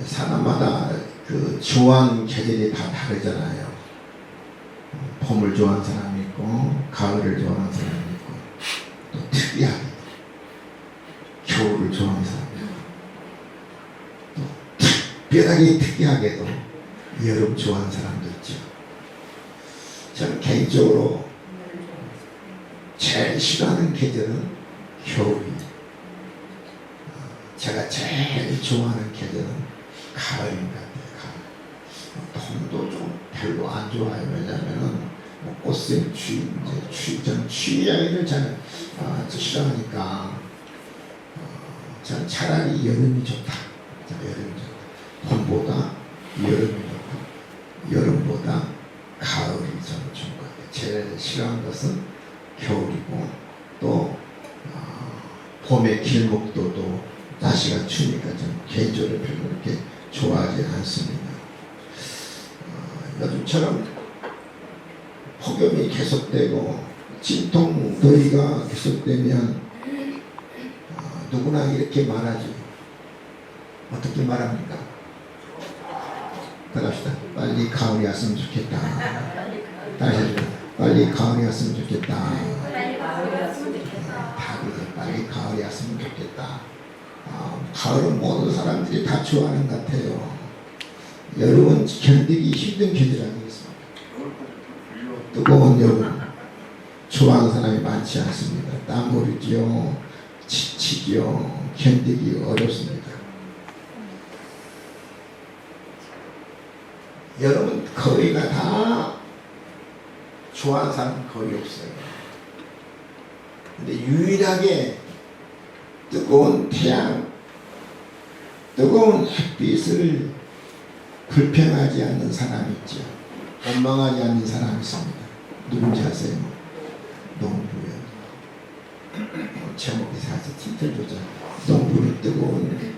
사람마다 그 좋아하는 계절이 다 다르잖아요. 봄을 좋아하는 사람이 있고, 가을을 좋아하는 사람이 있고, 또 특이하게 겨울을 좋아하는 사람이 있고, 또 특별하게 특이하게도 여름 좋아하는 사람도 있죠. 저는 개인적으로 제일 싫어하는 계절은 겨울이에요. 제가 제일 좋아하는 계절은 가을인 것 같아요. 가을. 봄도 좀 별로 안 좋아요. 왜냐하면 뭐 꽃샘 추위, 저는 추위야기를 잘 싫어하니까 저는 차라리 여름이 좋다. 여름이 좋다. 봄보다 여름이 좋고 여름보다 가을이 저는 좋은 것 같아요. 제일 싫어하는 것은 겨울이고 또 봄의 길목도도 날씨가 추우니까 저는 개인적으로 별로 그렇게 좋아하지 않습니다. 요즘처럼 폭염이 계속되고 진통 더위가 계속되면 누구나 이렇게 말하지. 어떻게 말합니까? 그럽시다. 빨리 가을이 왔으면 좋겠다. 다시 해주세요. 빨리 가을이 왔으면 좋겠다. 다 그래. 빨리 가을이 왔으면 좋겠다. 가을은 모든 사람들이 다 좋아하는 것 같아요. 여름은 견디기 힘든 계절 아니겠습니까? 뜨거운 여름 좋아하는 사람이 많지 않습니다. 땀 흐르지요, 지치지요, 견디기 어렵습니다. 여름은 거의가 다 좋아하는 사람은 거의 없어요. 근데 유일하게 뜨거운 태양, 뜨거운 햇빛을 불평하지 않는 사람이 있죠. 원망하지 않는 사람이 있습니다. 누군지 아세요? 농부요. 제목이 사실 티틀 조작. 농부는 뜨거운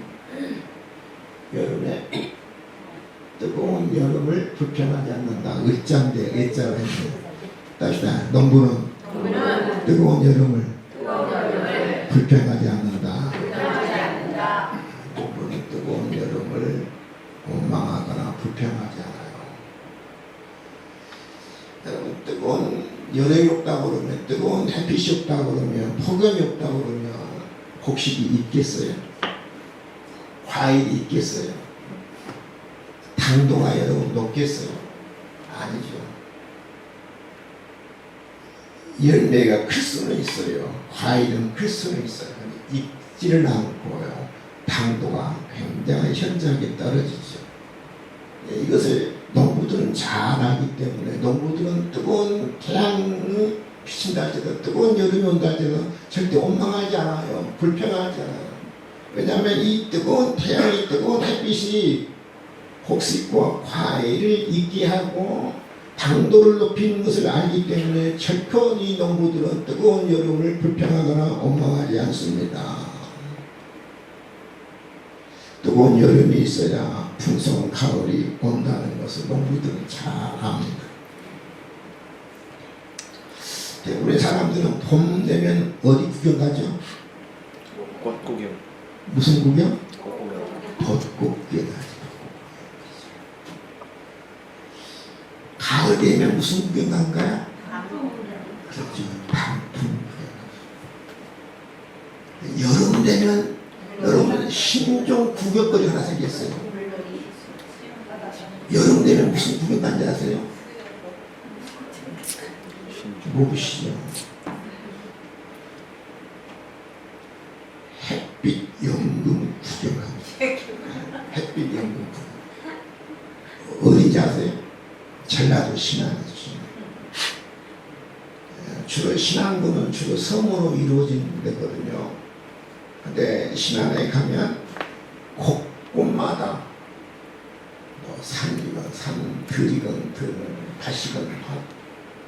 여름에 뜨거운 여름을 불평하지 않는다. 의자인데 의자를 했는데 다시다. 농부는 뜨거운 여름을 불평하지 않는다. 농부는 뜨거운 여름을 원망하거나 불평하지 않아요. 여러분 뜨거운 여름이 없다고 그러면, 뜨거운 햇빛이 없다고 그러면, 폭염이 없다고 그러면 곡식이 있겠어요? 과일이 있겠어요? 당도가 여러분 높겠어요? 아니죠. 열매가 클 수는 있어요. 과일은 클 수는 있어요. 익지를 않고요. 당도가 굉장히 현저하게 떨어지죠. 이것을 농부들은 잘 알기 때문에 농부들은 뜨거운 태양이 비친다 할지라도 뜨거운 여름이 온다 할지라도 절대 원망하지 않아요. 불평하지 않아요. 왜냐하면 이 뜨거운 태양이, 뜨거운 햇빛이 곡식과 과일을 익게 하고 당도를 높이는 것을 알기 때문에 절코 이 농부들은 뜨거운 여름을 불평하거나 원망하지 않습니다. 뜨거운 여름이 있어야 풍성한 가을이 온다는 것을 농부들은 잘 압니다. 우리 사람들은 봄 되면 어디 구경 가죠? 꽃 구경. 무슨 구경? 꽃 구경. 벚꽃 구경 하죠. 가을 되면 무슨 구경 간가요? 그렇죠. 단풍 구경. 여름 되면 여러분 신종 구경거리 하나 생겼어요. 여름 되면 무슨 구경 간지 아세요? 모르시죠? 햇빛 연금 구경합니다. 햇빛 연금 구경. 어딘지 아세요? 전라도 신안이죠. 주로 신안군은 주로 섬으로 이루어진 데거든요. 근데 신안에 가면 곳곳마다 뭐 산이건 산, 들이건 들, 가시건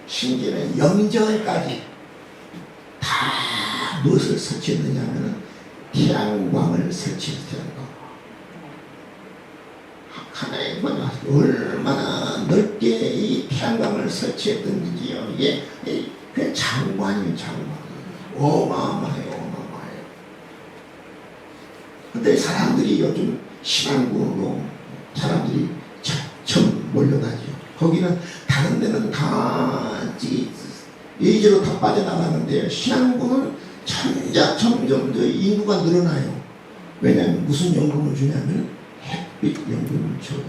심지어는 영전까지 다 무엇을 설치했느냐 하면 태양광을 설치했다는 거. 하나의 뭐냐 얼마나 넓게 이 태양광을 설치했던지요. 이게 그냥 장관이에요. 장관. 어마어마해요. 어마어마해요. 근데 사람들이 요즘 신앙군으로 사람들이 점점 몰려다니죠. 거기는 다른 데는 다 예의대로 다 빠져나가는데 신앙군은 점점 더 인구가 늘어나요. 왜냐하면 무슨 연금을 주냐면 햇빛 연금을 줘요.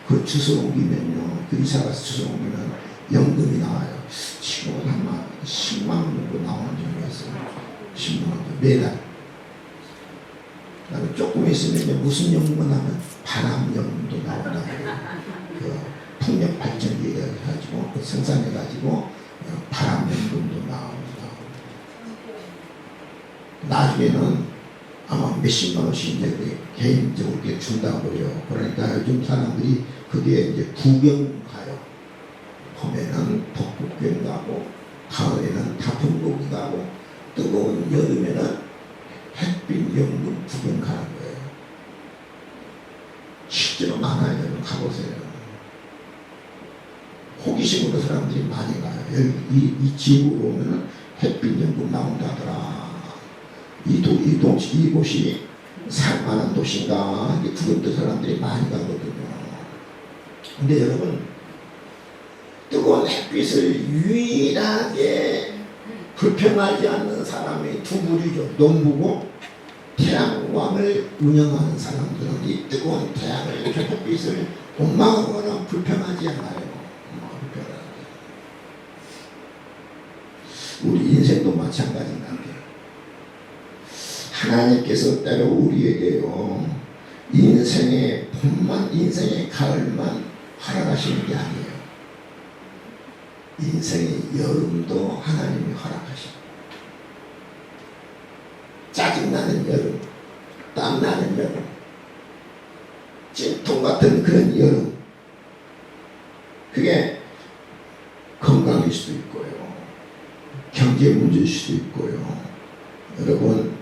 그 주소 옮기면요, 그 이사 가서 주소 옮기면 연금이 나와요. 지금은 아마 10만 원 정도 나오는 중이어서 10만 원 정도 매달. 그다음에 조금 있으면 이제 무슨 연금을 하면 바람 연금도 나온다고 해요. 그 풍력 발전기 해가지고 그 생산해가지고 바람 연금도 나옵니다. 나중에는 아마 몇십만 원씩 이제 개인적으로 이렇게 준다고 그래요. 그러니까 요즘 사람들이 그게 이제 구경 가요. 봄에는 벚꽃구경 가고, 가을에는 다품구경 가고, 뜨거운 여름에는 햇빛 연금 구경 가는 거예요. 실제로 많아요. 여러분 가보세요. 호기심으로 사람들이 많이 가요. 여기 이 지역으로 오면 햇빛 연금 나온다더라. 이곳이 살만한 도시인가 구경도 사람들이 많이 가거든요. 근데 여러분, 뜨거운 햇빛을 유일하게 불평하지 않는 사람이 두 부류죠. 농부고 태양광을 운영하는 사람들은 이 뜨거운 태양을 햇빛을 원망하거나 불평하지 않아요. 우리 인생도 마찬가지인 것 같아요. 하나님께서 때로 우리에게요, 인생의 봄만, 인생의 가을만 허락하시는 게 아니에요. 인생의 여름도 하나님이 허락하시고, 짜증나는 여름, 땀나는 여름, 찜통 같은 그런 여름, 그게 건강일 수도 있고요, 경제 문제일 수도 있고요, 여러분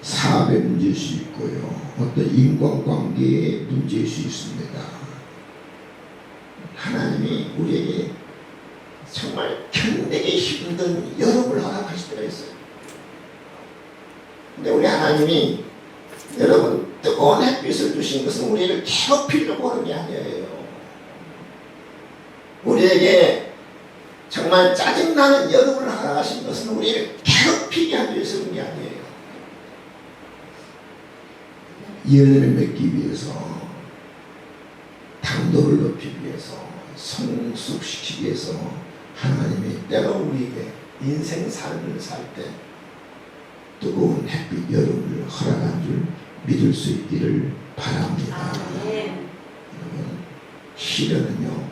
사업의 문제일 수 있고요, 어떤 인간관계의 문제일 수 있습니다. 하나님이 우리에게 정말 견디기 힘든 여름을 허락하실 때가 있어요. 근데 우리 하나님이 여러분 뜨거운 햇빛을 주신 것은 우리를 괴롭히려고 하는 게 아니에요. 우리에게 정말 짜증나는 여름을 허락하신 것은 우리를 괴롭히게 하기 위해서 그런 게 아니에요. 열매를 맺기 위해서, 당도를 높이기 위해서, 성숙시키기 위해서 하나님이 때로 우리에게 인생 삶을 살 때 뜨거운 햇빛 여름을 허락한 줄 믿을 수 있기를 바랍니다. 여러분, 시련은요,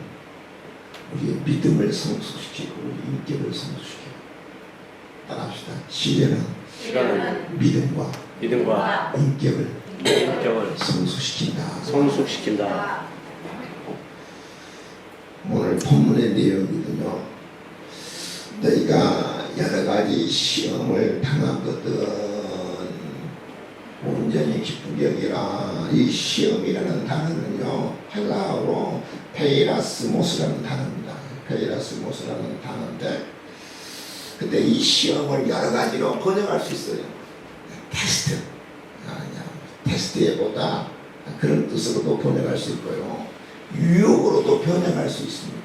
우리의 믿음을 성숙시키고 우리 인격을 성숙시켜요. 따라합시다. 시련은 믿음과 인격을 성숙시킨다. 오늘 본문의 내용이거든요. 너희가 여러 가지 시험을 당하거든 온전히 기쁘게 여기라. 이 시험이라는 단어는요, 헬라어로 페이라스모스라는 단어입니다. 페이라스모스라는 단어인데, 근데 이 시험을 여러 가지로 번역할 수 있어요. 테스트보다 그런 뜻으로도 번역할 수 있고요, 유혹으로도 번역할 수 있습니다.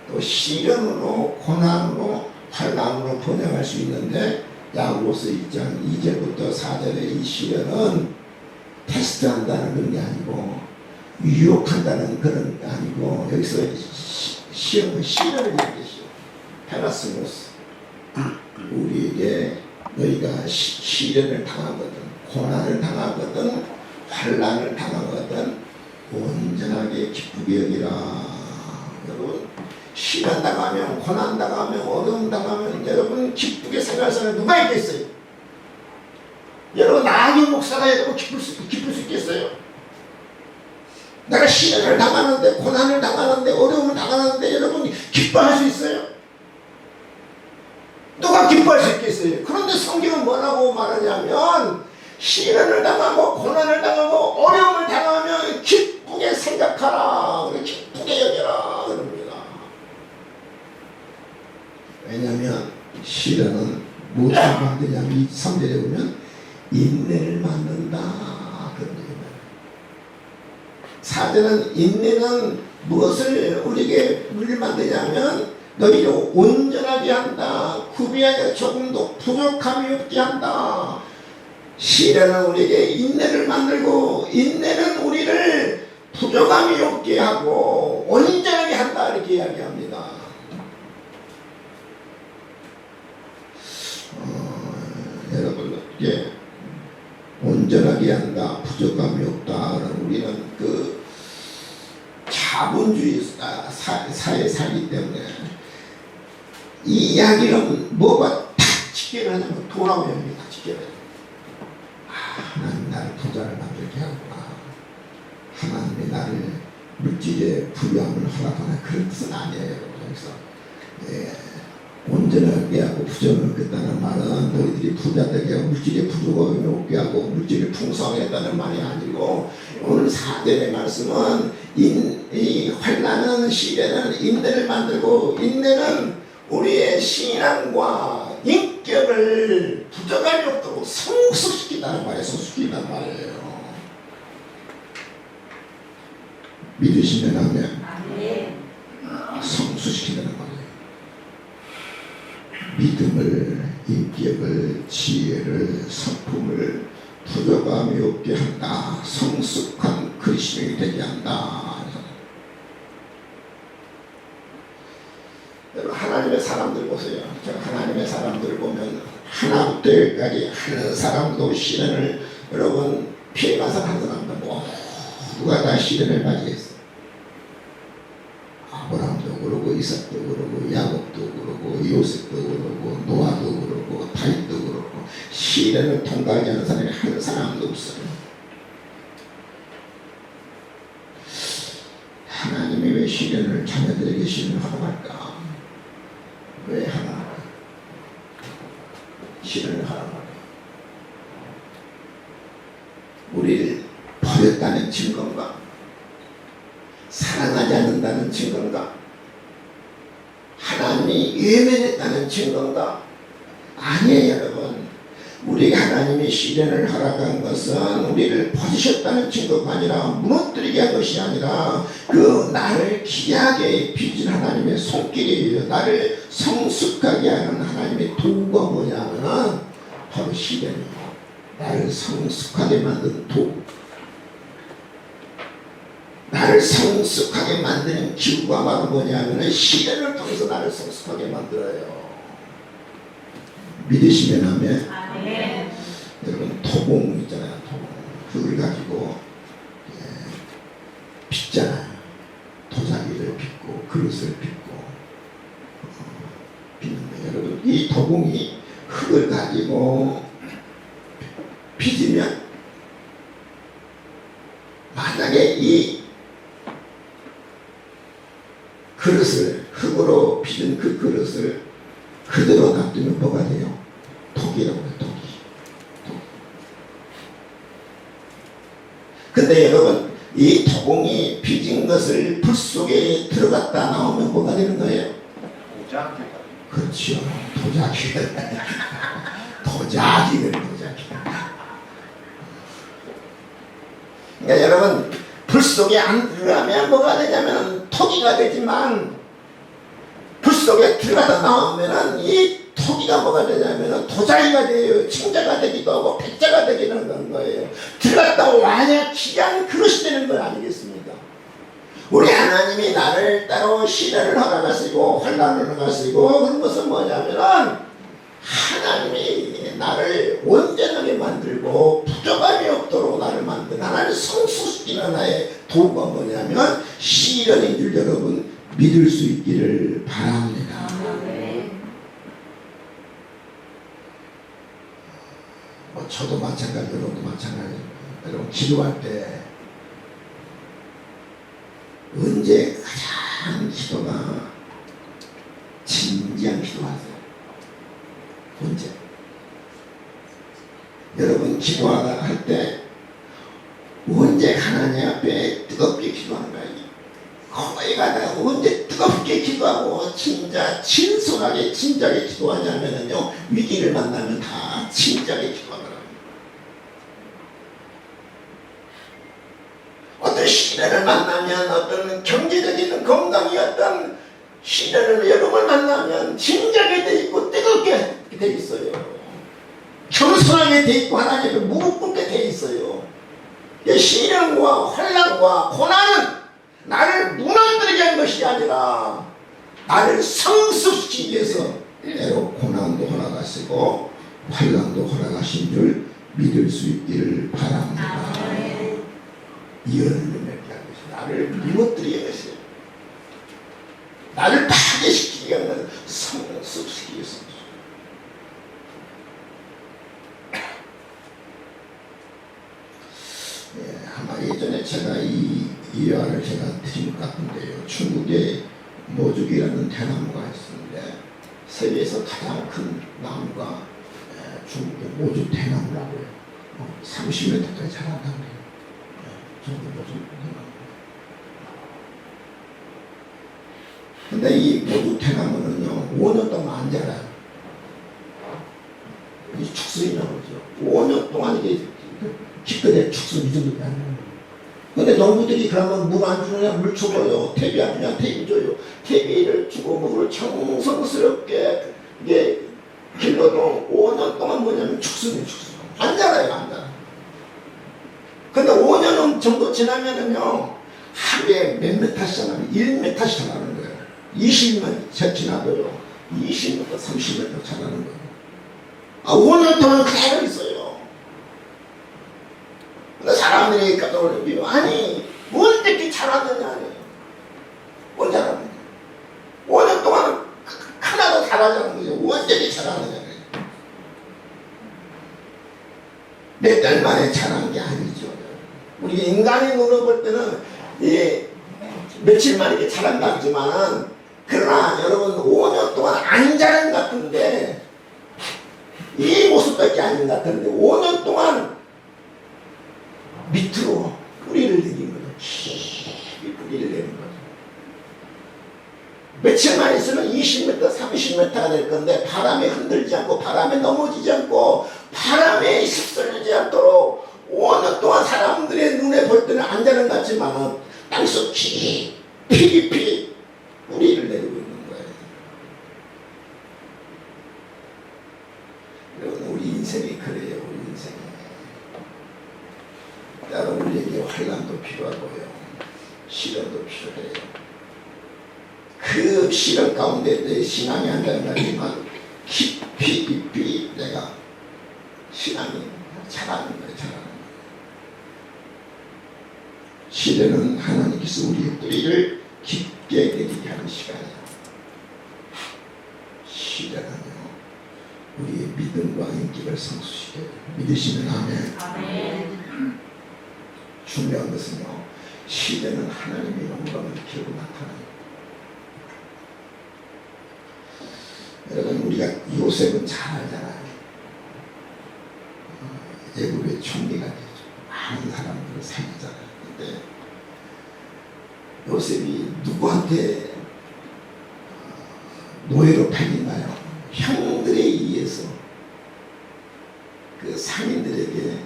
또 시련으로, 고난으로, 환난으로 번역할 수 있는데, 야고보서 2장 2절부터 4절의 이 시련은 테스트한다는 그런 게 아니고, 유혹한다는 그런 게 아니고, 여기서 시험은 시련을 얘기하시오. 페라스모스. 우리에게 너희가 시련을 당하거든, 고난을 당하거든, 환난을 당하거든 온전하게 기쁘게 여기라. 여러분, 시련 당하면, 고난 당하면, 어려움 당하면 여러분 기쁘게 생각할 사람이 누가 있겠어요? 여러분, 나학용 목사가 여러분 기쁠 수 있겠어요? 내가 시련을 당하는데, 고난을 당하는데, 어려움을 당하는데 여러분 기뻐할 수 있어요? 누가 기뻐할 수 있겠어요? 그런데 성경은 뭐라고 말하냐면, 시련을 당하고 고난을 당하고 어려움을 당하면 기쁘게 생각하라, 기쁘게 여겨라 그럽니다. 왜냐하면 시련은 무엇을 만드냐면 3절에 보면 인내를 만든다. 그런 얘기입니다. 사제는 인내는 무엇을 우리에게 물을 만드냐면 너희를 온전하게 한다. 구비하여 조금도 부족함이 없게 한다. 시련은 우리에게 인내를 만들고 인내는 우리를 부족함이 없게 하고 온전하게 한다. 이렇게 이야기합니다. 여러분 이게 온전하게 한다. 부족함이 없다. 우리는 그 자본주의 사회에 살기 때문에 이 이야기는 뭐가 다 지켜야 하냐면 돈하고 연결이 다 지켜야 해요. 하나님 나를 부자를 만들게 하구나. 하나님이 나를 물질의 부유함을 허락하나 그런 뜻은 아니에요. 여기서 온전하게 하고 부정을 얻겠다는 말은 너희들이 부자 되게 하고 물질의 부족함이 없게 하고 물질이 풍성하게 했다는 말이 아니고 오늘 4절의 말씀은 이 환난은 시련은 인내를 만들고 인내는 우리의 신앙과 인격을 부족함이 없도록 성숙시킨다는 말이에요. 성숙시킨다는 말이에요. 믿으시면 하면 성숙시킨다는 말이에요. 믿음을, 인격을, 지혜를, 성품을 부족함이 없게 한다. 성숙한 그리스도인이 되게 한다. 여러분 하나님의 사람들 보세요. 하나님의 사람들을 보면 하나부터 열까지 하는 사람도 시련을 여러분 피해가서 하는 사람도 모두가 다 시련을 맞이했어. 아브라함도 그러고 이삭도 그러고 야곱도 그러고 요셉도 그러고 노아도 그러고 다윗도 그러고 시련을 통과하지 않은 사람이 한 사람도 없어요. 하나님이 왜 시련을 자녀들에게 시련을 허락할까? 왜 하나 시련을 허락할까? 우리를 버렸다는 증거인가? 사랑하지 않는다는 증거인가? 하나님이 외면했다는 증거인가? 아니에요, 여러분. 우리 하나님이 시련을 허락한 것은 우리를 버리셨다는 증거가 아니라 무너뜨리게 한 것이 아니라 그 나를 귀하게 빚은 하나님의 손길이에요. 나를 성숙하게 하는 하나님의 도구가 뭐냐면 바로 시련이에요. 나를 성숙하게 만든 도구. 나를 성숙하게 만드는 기구가 바로 뭐냐면 시련을 통해서 나를 성숙하게 만들어요. 믿으시면 하면 아멘. 여러분 토봉 있잖아요. 토봉 그걸 가지고 빚잖아요. 도자기를 빚고 그릇을 빚고 빚는데 여러분 이 토봉이 흙을 가지고 빚으면 만약에 이 그릇을 흙으로 빚은 그 그릇을 그대로 놔두면 뭐가 돼요? 독이라고 해요. 독이. 근데 여러분 이 토공이 빚은 것을 불 속에 들어갔다 나오면 뭐가 되는 거예요? 도자기. 그렇죠. 도자기. 도자기는 도자기. 그러니까 여러분 불 속에 안 들어가면 뭐가 되냐면 토기가 되지만 불 속에 들어가다 나오면은 이 토기가 뭐가 되냐면은 도자기가 돼요. 칭자가 되기도 하고 백자가 되기는 거예요. 들어갔다 와야 귀한 그릇이 되는 건 아니겠습니까? 우리 하나님이 나를 따로 시련을 허락하시고 환난을 허락하시고 그런 것은 뭐냐면은 하나님이 나를 온전하게 만들고 부족함이 없도록 나를 만든 하나님 성숙시키는 나의 도구가 뭐냐면 시련인 줄 여러분 믿을 수 있기를 바랍니다. 뭐 저도 마찬가지, 여러분도 마찬가지. 여러분 기도할 때 언제 가장 기도가 진지한 기도하세요? 언제? 여러분 기도할 때 언제 하나님 앞에 뜨겁게 기도하는 거예요? 거기 가다가 언제 뜨겁게 기도하고 진짜 진솔하게 진작에 기도하냐면요 위기를 만나면 다 진작에 기도하더라고요. 어떤 시련을 만나면, 어떤 경제적인 건강이 어떤 시련을, 여름을 만나면 진작에 돼 있고 뜨겁게 돼 있어요. 겸손하게 돼 있고 하나님께 무릎 꿇게 돼 있어요. 이 시련과 환난과 고난은 나를 무너뜨리게 한 것이 아니라 나를 성숙시키기 위해서 때로 고난도 허락하시고 환난도 허락하신 줄 믿을 수 있기를 바랍니다. 이언을 맺게 한 것이 나를 무너뜨리게 했어요. 나를 파괴시키기 위한 성숙시키기 위해서. 아마 예전에 제가 이 이화를 제가 드린 것 같은데요. 중국에 모죽이라는 대나무가 있었는데 세계에서 가장 큰 나무가 중국의 모죽 대나무라고 해요. 30m까지 자란다고 해요. 중국 모죽 대나무. 근데 이 모죽 대나무는요 5년 동안 안 자라요. 이 축순이라고 그러죠. 5년 동안 이게 기껏해 축순 이 정도밖에 안 나요. 근데 농부들이 그러면 물 안 주느냐 물 줘줘요. 퇴비 안 주냐 퇴비 줘요. 퇴비를 주고 물을 정성스럽게 이게 길러도 5년 동안 뭐냐면 축순이에요. 축순. 안 자라요. 안 자라요. 근데 5년 정도 지나면은요 하루에 몇 메타씩 자라면 1m씩 자라는 거예요. 20년 지나도요 20m, 30m 자라는 거예요. 5년 동안 그대로 있어요. 근데 사람들이 깜짝 놀라요. 아니 어떻게 자랐느냐. 뭘 자랐느냐. 5년 동안 하나도 자라자는 거죠. 어떻게 자랐느냐. 몇 달 만에 자란 게 아니죠. 우리 인간의 눈으로 볼 때는 며칠 만에 이렇게 자란다 하지만은 그러나 여러분 5년 동안 안 자란 것 같은데 이 모습밖에 아닌 것 같은데 5년 동안 밑으로 뿌리를 내린 거죠. 깊이 뿌리를 내린 거죠. 며칠만 있으면 20m, 30m가 될 건데 바람에 흔들지 않고 바람에 넘어지지 않고 바람에 휩쓸리지 않도록 5년 동안 사람들의 눈에 볼 때는 안 자는 것 같지만 땅속 깊이 뿌리를 내리고 있는 거예요. 여러분 우리 인생이 그래요. 우리 인생이. 여러분 우리에게 환난도 필요하고요. 시련도 필요해요. 그 시련 가운데 내 신앙이 안 된다지만 깊이 내가 신앙이 자라는 거예요. 자라는 거예요. 시련은 하나님께서 우리의 뿌리를 깊게 내리게 하는 시간이에요. 시련은요 우리의 믿음과 인격을 성숙시켜요. 믿으시면 아멘. 아멘. 중요한 것은요 시련은 하나님의 영광을 결국 나타나요. 여러분 우리가 요셉은 잘 알잖아요. 애굽의 총리가 되죠. 많은 사람들을 살리잖아요. 근데 요셉이 누구한테 노예로 팔리나요? 형들에 의해서 그 상인들에게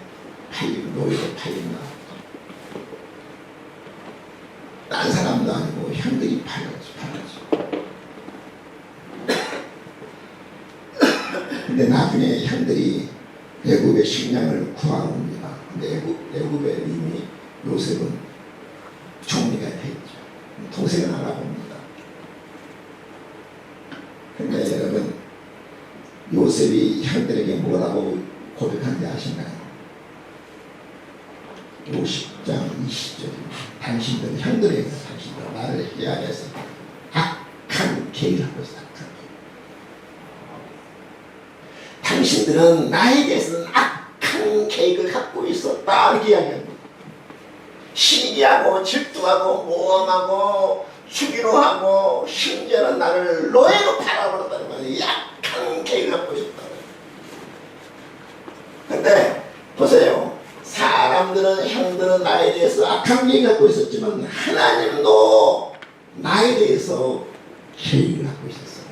노예로 팔린다. 딴 사람도 아니고 형들이 팔았죠. 근데 나중에 형들이 애굽의 식량을 구하러 옵니다. 근데 애굽의 이미 요셉은 총리가 되었죠. 동생은 알아봅니다. 근데 여러분 요셉이 형들에게 뭐라고 고백한지 아시나요? 50장 20절입니다. 당신들은 형들에게 당신들 나를 해야해서 악한 계획을 하고 있어. 당신들은 나에 대해서는 악한 계획을 갖고 있었다 이렇게 이야기합니다. 시기하고 질투하고 모험하고 주기로 하고 심지어는 나를 노예로 팔아버렸다는 거예요. 약한 계획을 갖고 있었다. 근데 보세요. 사람들은 형들은 나에 대해서 악한 계획을 갖고 있었지만 하나님도 나에 대해서 계획을 갖고 있었어요.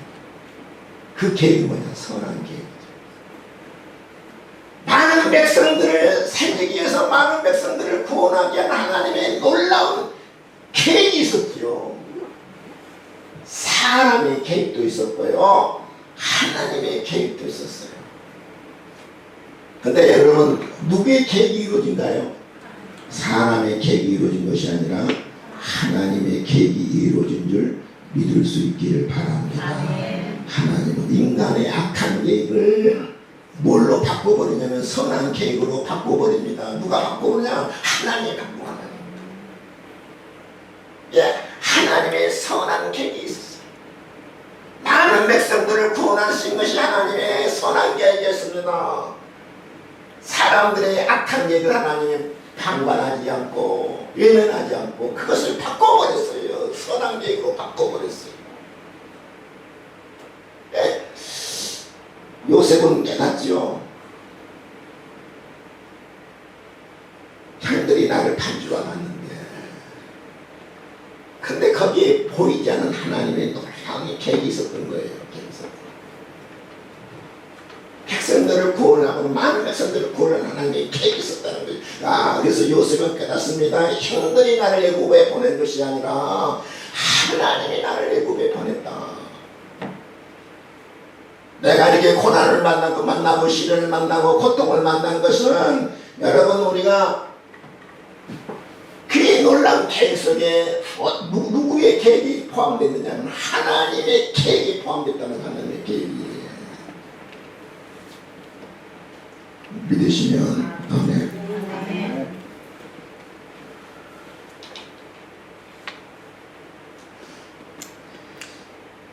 그 계획이 뭐냐? 선한 계획. 많은 백성들을 살리기 위해서 많은 백성들을 구원 구원하기 위한 하나님의 놀라운 계획이 있었죠. 사람의 계획도 있었고요, 하나님의 계획도 있었어요. 근데 여러분, 누구의 계획이 이루어진가요? 사람의 계획이 이루어진 것이 아니라 하나님의 계획이 이루어진 줄 믿을 수 있기를 바랍니다. 하나님은 인간의 악한 계획을 뭘로 바꿔버리냐면 선한 계획으로 바꿔버립니다. 누가 바꿔버리냐? 하나님이 바꿔버립니다. 예, 하나님의 선한 계획이 있었어요. 많은 백성들을 구원하신 것이 하나님의 선한 계획이었습니다. 사람들의 악한 계획을 하나님이 방관하지 않고 외면하지 않고 그것을 바꿔버렸어요. 선한 계획으로 바꿔버렸어요. 예. 요셉은 깨닫죠. 형들이 나를 판 줄 알았는데, 근데 거기에 보이지 않는 하나님의 놀라운 계획이 있었던 거예요. 그래서 백성들을 구원하고 많은 백성들을 구원하는 하나님의 계획이 있었다는 거예요. 그래서 요셉은 깨닫습니다. 형들이 나를 애굽에 보낸 것이 아니라 하나님이 나를 애굽에 보냈다. 내가 이렇게 고난을 만나고 시련을 만나고 고통을 만난 것은, 여러분, 우리가 그의 놀라운 계획 속에 누구의 계획이 포함되느냐면 하나님의 계획이 포함됐다는 하나님의 계획이에요. 믿으시면 아멘.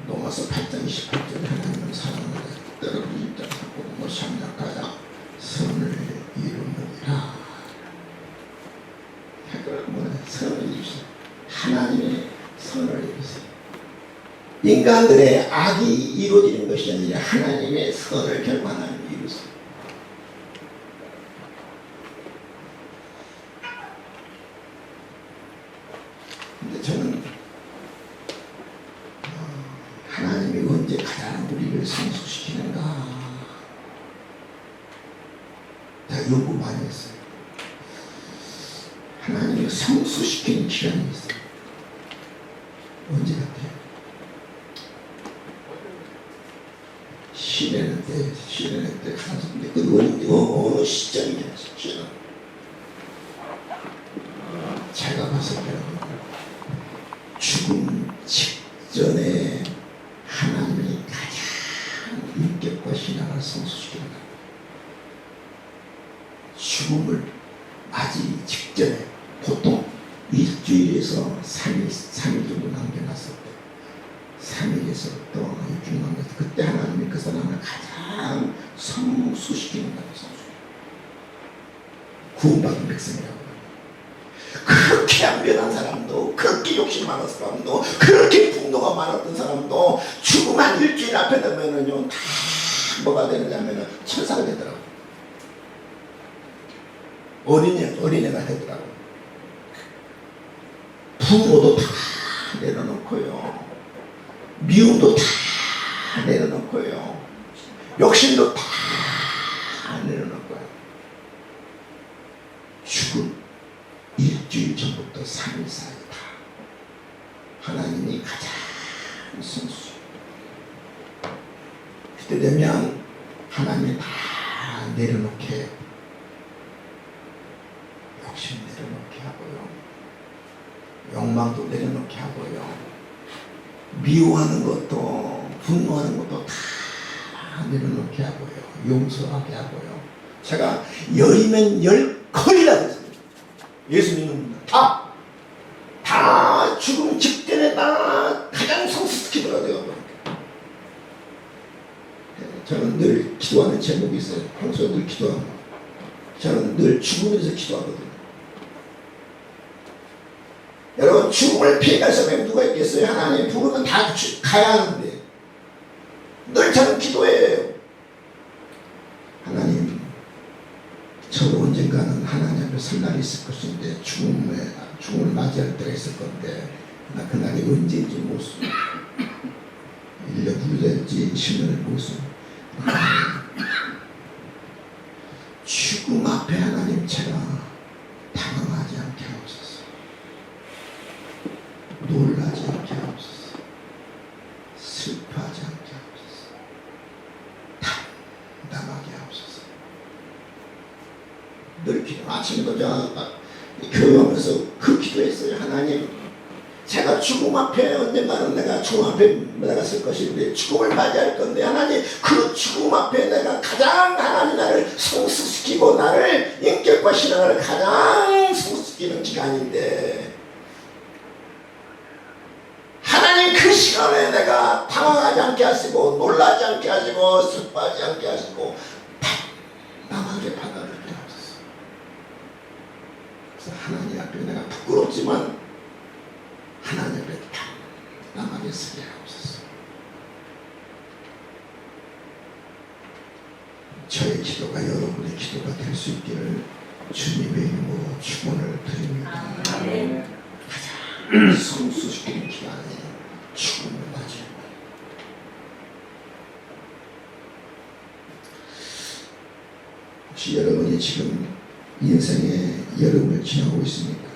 로마서 8장 28절에 하나님은 사랑을 여러분 입장하고 못 생각하여 선을 이루느니라. 선을 이루세요. 하나님의 선을 이루세요. 인간들의 악이 이루어지는 것이 아니라 하나님의 선을 결국 하나님이 이루세요. 근데 저는 하나님이 언제 가장 우리를 성숙시키는가, 제가 연구 많이 했어요. 하나님이 성숙시키는 기간이 있어요. 언제 같아요? 시련의 때 가는데 그 어느 시점이냐, 시점. 제가 봤을 때는 죽음 직전에 하나님이 가장 인격과 신앙을 성숙시키는 거예요. 죽음을 맞이 직전에 보통 일주일에서 3일 정도 남겨놨을 때, 3일에서 또 일주일 남겼을 때, 그때 하나님이 그 사람을 가장 성숙시키는 거예요. 구원받은 백성이라고. 그렇게 안 변한 사람도, 그렇게 욕심 많은 사람도, 그렇게 분노가 많았던 사람도 죽음 한 일주일 앞에 되면은요, 다 뭐가 되느냐면은 천사가 되더라고. 어린애가 되더라고. 분노도 다 내려놓고요, 미움도 다 내려놓고요, 욕심도 다 내려놓고요. 죽음 일주일 전부터 3일 사이다. 하나님이 가장 성수. 그때 되면 하나님이 다 내려놓게 해요. 욕심 내려놓게 하고요, 욕망도 내려놓게 하고요, 미워하는 것도 분노하는 것도 다 내려놓게 하고요, 용서하게 하고요. 제가 10이면 10컬이라 됐어요. 예수 믿는 분들 다 죽음 직전에 다 가장 성숙시키더라고요. 저는 늘 기도하는 제목이 있어요. 평소에 늘 기도합니다. 저는 늘 죽음에 대해서 기도하거든요. 여러분, 죽음을 피해갈 사람이 누가 있겠어요? 하나님 부르면 다 가야 하는데 늘 저는 기도해요. 하나님, 저도 언젠가는 하나님 앞에 설 날이 있을 것인데 죽음을 맞이할 때가 있을 건데, 나 그날이 언제인지 모르겠어. 1년 후이 될지 10년을 모르겠어. 죽음 앞에 하나님, 제가 당황하지 않고 늘 기도, 아침에도 교회하면서 그 기도했어요. 하나님, 제가 죽음 앞에 언젠가는 내가 죽음 앞에 내가 설 것인데 죽음을 맞이할 건데 하나님, 그 죽음 앞에 내가 가장 하나님 나를 성숙시키고 나를 인격과 신앙을 가장 성숙시키는 기간인데 하나님, 그 시간에 내가 당황하지 않게 하시고 놀라지 않게 하시고 슬퍼하지 않게 하시고 남에게 받아들일 게 없었어. 그래서 하나님 앞에 내가 부끄럽지만 하나님 앞에 남에게 쓰게 없었어. 저의 기도가 여러분의 기도가 될 수 있기를 주님의 이름으로 축원을 드립니다. 가장 성수시키는 기간에 죽음을 맞이할 거예요. 혹시 여러분이 지금 인생의 여름을 지나고 있습니까?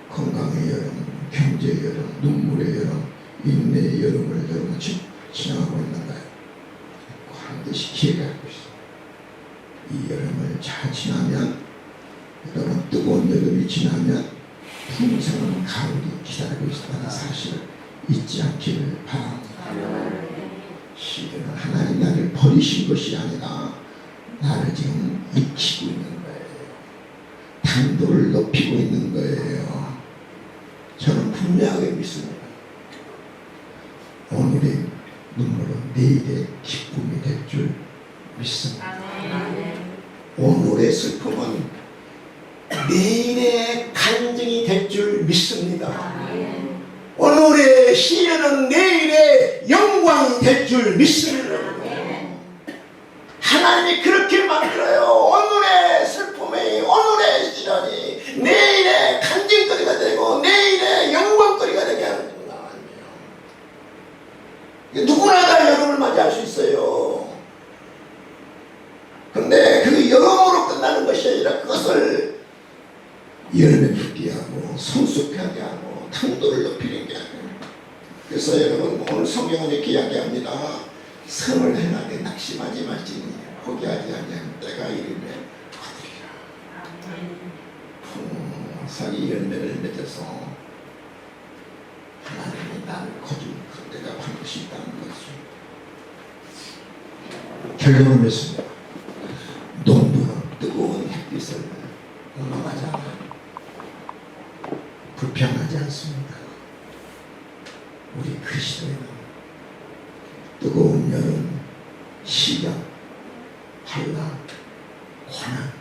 건강의 여름, 경제의 여름, 눈물의 여름, 인내의 여름을 여러분 지나가고 있는가요? 반드시 기회가 있고 있어요. 이 여름을 잘 지나면, 여러분 뜨거운 여름이 지나면 풍성한 가을이 기다리고 있다는 사실을 잊지 않기를 바랍니다. 시대는 하나님 나를 버리신 것이 아니라 나를 지금 익히고 있는 거예요. 당도를 높이고 있는 거예요. 저는 분명하게 믿습니다. 오늘의 눈물은 내일의 기쁨이 될 줄 믿습니다. 오늘의 슬픔은 내일의 간증이 될 줄 믿습니다. 오늘의 시련은 내일의 영광이 될 줄 믿습니다. 하나님이 그렇게 만들어요. 오늘의 슬픔이, 오늘의 시련이 내일의 간증거리가 되고 내일의 영광거리가 되게 하는 하나님이에요. 누구나 다 여름을 맞이할 수 있어요. 근데 그 여름으로 끝나는 것이 아니라 그것을 여름에 죽게 하고 성숙하게 하고 당도를 높이는 게 아니에요. 그래서 여러분, 오늘 성경은 이렇게 이야기합니다. 성을 행하게 낙심하지 말지니 포기하지 아니하면 때가 이르면 거두리라. 풍성히 열매를 맺어서 하나님이 나를 거두는 그 때가 반드시 있다는 거죠. 결론을 맺습니다. 농부는 뜨거운 햇빛을 원망하지 않아요. 불평하지 않습니다. 우리 그리스도인은 뜨거운 여름, 시련, 환난, 고난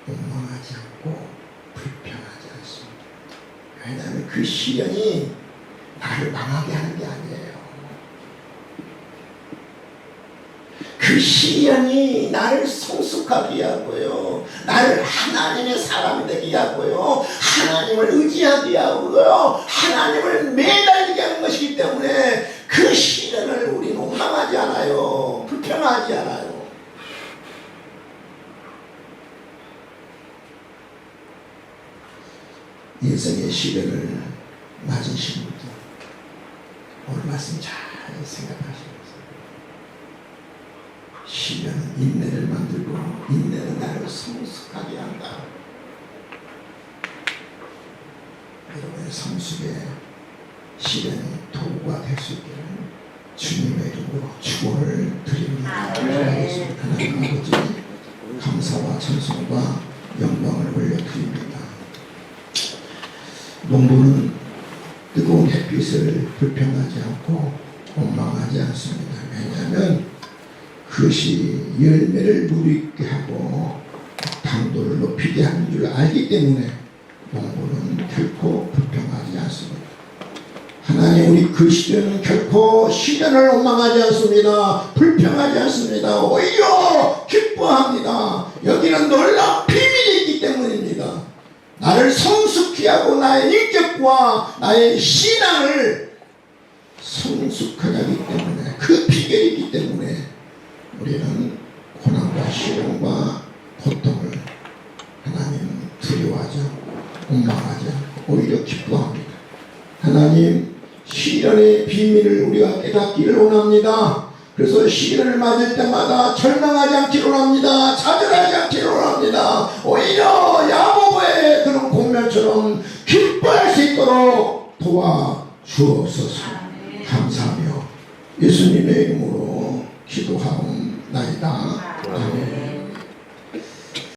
원망하지 않고 불평하지 않습니다. 왜냐하면 그 시련이 나를 망하게 하는 게 아니에요. 그 시련이 나를 성숙하게 하고요, 나를 하나님의 사람이 되게 하고요, 하나님을 의지하게 하고요, 하나님을 매달리게 하는 것이기 때문에 그 시련을 우리는 원망하지 않아요. 불평하지 않아요. 인생의 시련을 맞으신 분들 오늘 말씀 잘 생각하시면서, 시련은 인내를 만들고 인내는 나를 성숙하게 한다. 여러분의 성숙의 시련이 도구가 될 수 있기를 주님의 이름으로 축원을 드립니다. 기도하겠습니다. 하나님 아버지, 감사와 찬송과 영광을 올려드립니다. 농부는 뜨거운 햇빛을 불평하지 않고 원망하지 않습니다. 왜냐하면 그것이 열매를 무르익게 하고 당도를 높이게 하는 줄 알기 때문에 농부는 결코 불평하지 않습니다. 하나님, 우리 그리스도인은 결코 시련을 원망하지 않습니다. 불평하지 않습니다. 오히려 기뻐합니다. 여기는 놀라운 비밀이 있기 때문입니다. 나를 성숙히 하고 나의 인격과 나의 신앙을 성숙하게 하기 때문에, 그 비결이 있기 때문에 우리는 고난과 시련과 고통을 하나님 두려워하지 않고 원망하지 않고 오히려 기뻐합니다. 하나님, 시련의 비밀을 우리가 깨닫기를 원합니다. 그래서 시기를 맞을 때마다 절망하지 않기로 합니다. 좌절하지 않기로 합니다. 오히려 야고보의 그런 공면처럼 기뻐할 수 있도록 도와주옵소서. 감사하며 예수님의 이름으로 기도하옵나이다. 아멘.